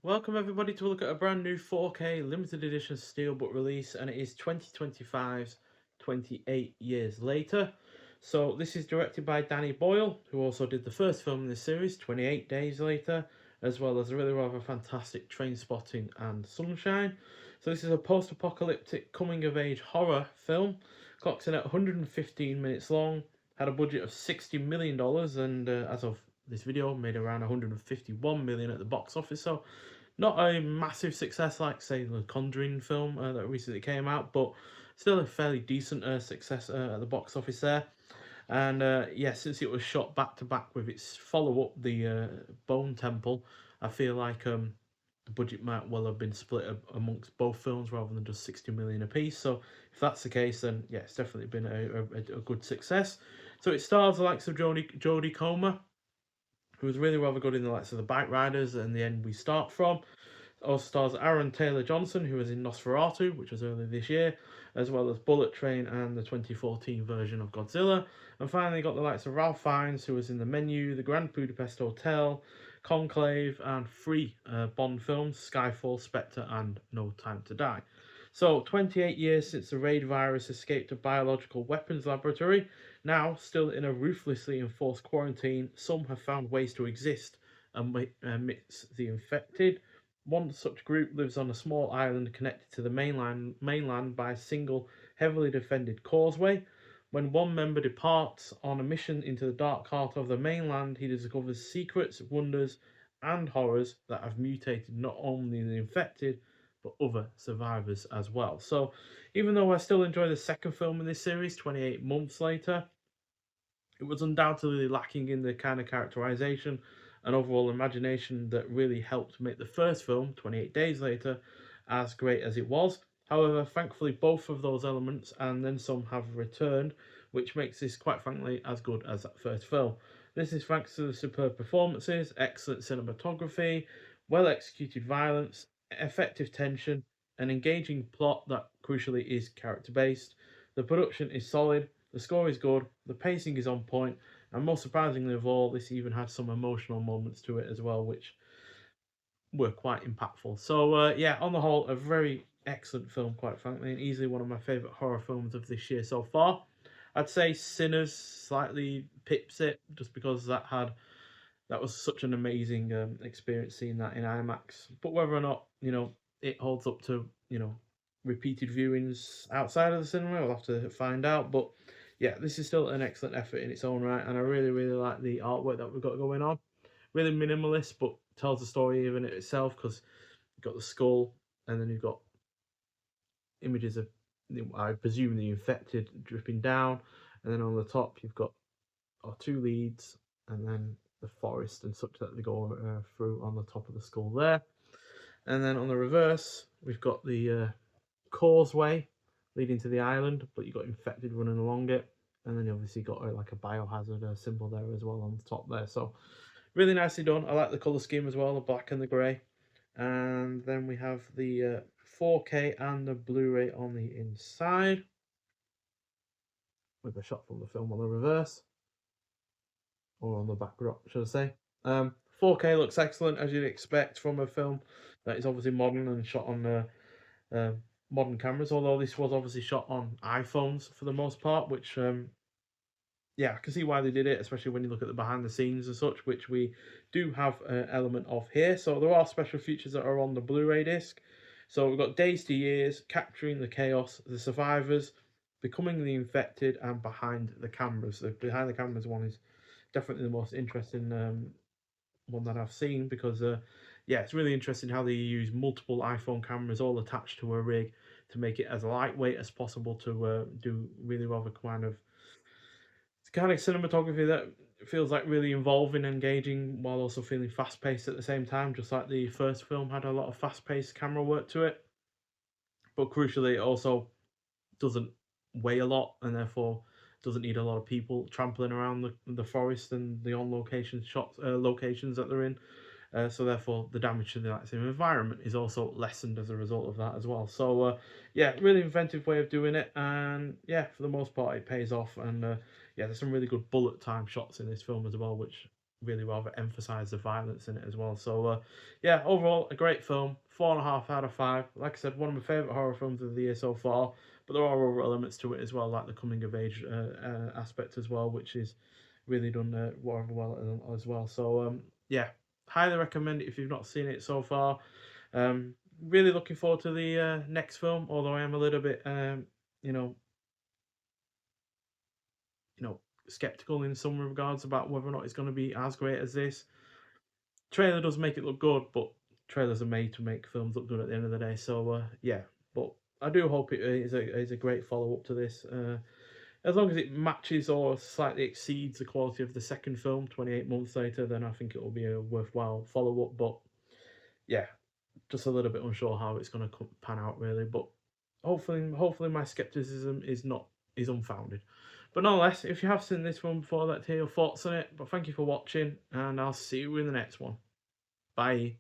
Welcome everybody to look at a brand new 4K limited edition Steelbook release, and it is 2025's 28 years later. So this is directed by Danny Boyle, who also did the first film in this series, 28 Days Later, as well as a really rather fantastic Train Spotting and Sunshine. So this is a post-apocalyptic coming-of-age horror film, clocks in at 115 minutes long, had a budget of $60 million, and as of this video, made around 151 million at the box office. So not a massive success like, say, the Conjuring film that recently came out, but still a fairly decent success at the box office there. And yeah, since it was shot back to back with its follow up, the Bone Temple, I feel like the budget might well have been split amongst both films rather than just 60 million apiece. So if that's the case, then yeah, it's definitely been a good success. So it stars the likes of Jodie Comer, who was really rather good in the likes of the Bike Riders and the End We Start From. Also stars Aaron Taylor Johnson, who was in Nosferatu, which was earlier this year, as well as Bullet Train and the 2014 version of Godzilla. And finally got the likes of Ralph Fiennes, who was in The Menu, The Grand Budapest Hotel, Conclave, and three Bond films, Skyfall, Spectre, and No Time to Die. So, 28 years since the raid virus escaped a biological weapons laboratory, now still in a ruthlessly enforced quarantine, some have found ways to exist amidst the infected. One such group lives on a small island connected to the mainland by a single, heavily defended causeway. When one member departs on a mission into the dark heart of the mainland, he discovers secrets, wonders, and horrors that have mutated not only the infected, but other survivors as well. So, even though I still enjoy the second film in this series, 28 months later, it was undoubtedly lacking in the kind of characterization and overall imagination that really helped make the first film, 28 Days Later, as great as it was. However, thankfully, both of those elements and then some have returned, which makes this, quite frankly, as good as that first film. This is thanks to the superb performances, excellent cinematography, well executed violence, effective tension, an engaging plot that crucially is character based. The production is solid, the score is good, the pacing is on point, and most surprisingly of all, this even had some emotional moments to it as well, which were quite impactful. So, yeah, on the whole, a very excellent film, quite frankly, and easily one of my favourite horror films of this year so far. I'd say Sinners slightly pips it just because that was such an amazing experience seeing that in IMAX. But whether or not it holds up to repeated viewings outside of the cinema, we'll have to find out. But yeah, this is still an excellent effort in its own right, and I really really like the artwork that we've got going on. Really minimalist, but tells the story even in itself because you've got the skull, and then you've got images of, I presume, the infected dripping down, and then on the top you've got our two leads, and then the forest and such that they go through on the top of the skull there. And then on the reverse, we've got the causeway leading to the island, but you've got infected running along it. And then you obviously got like a biohazard symbol there as well on the top there. So really nicely done. I like the colour scheme as well, the black and the grey. And then we have the 4K and the Blu-ray on the inside, with a shot from the film on the reverse, or on the backdrop, should I say. 4K looks excellent, as you'd expect from a film that is obviously modern and shot on uh, modern cameras, although this was obviously shot on iPhones for the most part, which, yeah, I can see why they did it, especially when you look at the behind the scenes and such, which we do have an element of here. So there are special features that are on the Blu-ray disc. So we've got Days to Years, Capturing the Chaos, The Survivors, Becoming the Infected, and Behind the Cameras. The Behind the Cameras one is definitely the most interesting one that I've seen because, yeah, it's really interesting how they use multiple iPhone cameras all attached to a rig to make it as lightweight as possible to do really rather kind of cinematography that feels like really involving, engaging, while also feeling fast paced at the same time. Just like the first film had a lot of fast paced camera work to it, but crucially, it also doesn't weigh a lot and therefore doesn't need a lot of people trampling around the forest and the on location shots locations that they're in. So therefore, the damage to the active environment is also lessened as a result of that as well. So yeah, really inventive way of doing it, and yeah, for the most part, it pays off. And yeah, there's some really good bullet time shots in this film as well, which really rather emphasise the violence in it as well. So yeah, overall a great film, 4.5 out of 5. Like I said, one of my favourite horror films of the year so far. But there are other elements to it as well, like the coming of age aspect as well, which is really done rather well as well. So yeah, highly recommend it if you've not seen it so far. Really looking forward to the next film, although I am a little bit you know skeptical in some regards about whether or not it's going to be as great as this. Trailer does make it look good, but trailers are made to make films look good at the end of the day. So yeah, but I do hope it is a great follow up to this. As long as it matches or slightly exceeds the quality of the second film 28 months later, then I think it will be a worthwhile follow up. But yeah, just a little bit unsure how it's going to pan out really. But hopefully my skepticism is unfounded. But nonetheless, if you have seen this one before, let's hear your thoughts on it. But thank you for watching, and I'll see you in the next one. Bye.